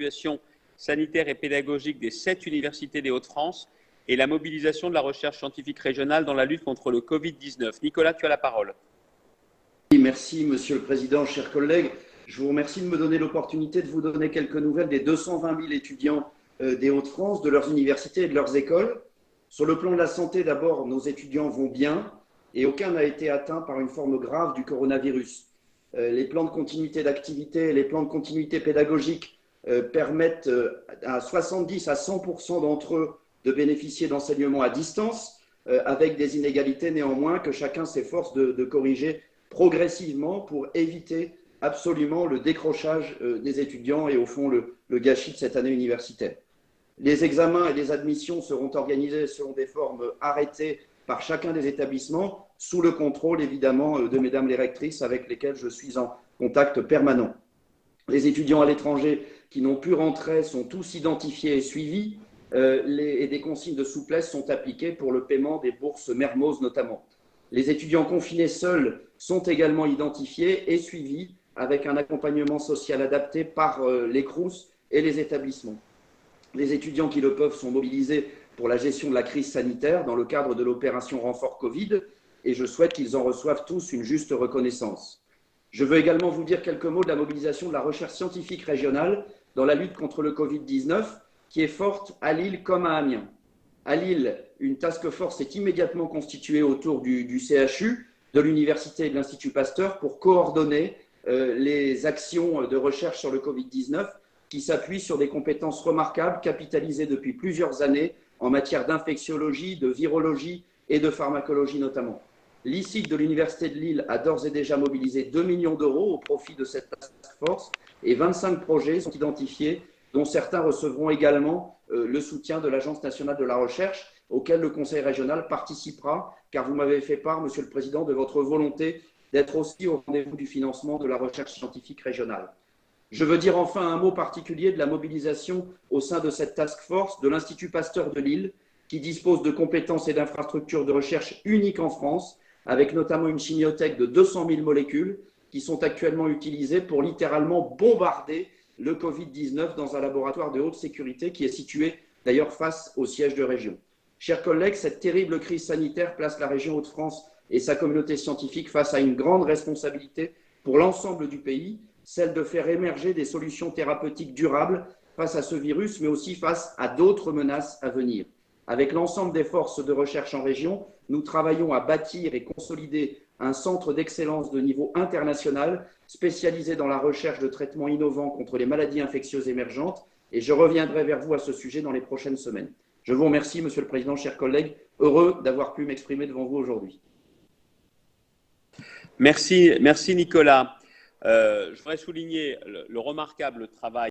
situation sanitaire et pédagogique des 7 universités des Hauts-de-France et la mobilisation de la recherche scientifique régionale dans la lutte contre le Covid-19. Nicolas, tu as la parole. Merci, Monsieur le Président, chers collègues. Je vous remercie de me donner l'opportunité de vous donner quelques nouvelles des 220 000 étudiants des Hauts-de-France, de leurs universités et de leurs écoles. Sur le plan de la santé, d'abord, nos étudiants vont bien et aucun n'a été atteint par une forme grave du coronavirus. Les plans de continuité d'activité, les plans de continuité pédagogique permettent à 70 à 100% d'entre eux de bénéficier d'enseignements à distance, avec des inégalités néanmoins que chacun s'efforce de corriger progressivement pour éviter absolument le décrochage des étudiants et au fond le gâchis de cette année universitaire. Les examens et les admissions seront organisés selon des formes arrêtées par chacun des établissements, sous le contrôle évidemment de mesdames les rectrices avec lesquelles je suis en contact permanent. Les étudiants à l'étranger qui n'ont pu rentrer sont tous identifiés et suivis et des consignes de souplesse sont appliquées pour le paiement des bourses Mermoz notamment. Les étudiants confinés seuls sont également identifiés et suivis avec un accompagnement social adapté par les CROUS et les établissements. Les étudiants qui le peuvent sont mobilisés pour la gestion de la crise sanitaire dans le cadre de l'opération Renfort Covid et je souhaite qu'ils en reçoivent tous une juste reconnaissance. Je veux également vous dire quelques mots de la mobilisation de la recherche scientifique régionale dans la lutte contre le Covid-19 qui est forte à Lille comme à Amiens. À Lille, une task force est immédiatement constituée autour du CHU, de l'Université et de l'Institut Pasteur pour coordonner les actions de recherche sur le Covid-19 qui s'appuient sur des compétences remarquables capitalisées depuis plusieurs années en matière d'infectiologie, de virologie et de pharmacologie notamment. L'ICIC de l'Université de Lille a d'ores et déjà mobilisé 2 millions d'euros au profit de cette task force et 25 projets sont identifiés dont certains recevront également le soutien de l'Agence nationale de la recherche, auquel le Conseil régional participera, car vous m'avez fait part, Monsieur le Président, de votre volonté d'être aussi au rendez-vous du financement de la recherche scientifique régionale. Je veux dire enfin un mot particulier de la mobilisation au sein de cette task force de l'Institut Pasteur de Lille, qui dispose de compétences et d'infrastructures de recherche uniques en France, avec notamment une chimiothèque de 200 000 molécules qui sont actuellement utilisées pour littéralement bombarder le Covid-19 dans un laboratoire de haute sécurité qui est situé d'ailleurs face au siège de région. Chers collègues, cette terrible crise sanitaire place la région Hauts-de-France et sa communauté scientifique face à une grande responsabilité pour l'ensemble du pays, celle de faire émerger des solutions thérapeutiques durables face à ce virus, mais aussi face à d'autres menaces à venir. Avec l'ensemble des forces de recherche en région, nous travaillons à bâtir et consolider un centre d'excellence de niveau international spécialisé dans la recherche de traitements innovants contre les maladies infectieuses émergentes et je reviendrai vers vous à ce sujet dans les prochaines semaines. Je vous remercie, Monsieur le Président, chers collègues, heureux d'avoir pu m'exprimer devant vous aujourd'hui. Merci Nicolas. Je voudrais souligner le remarquable travail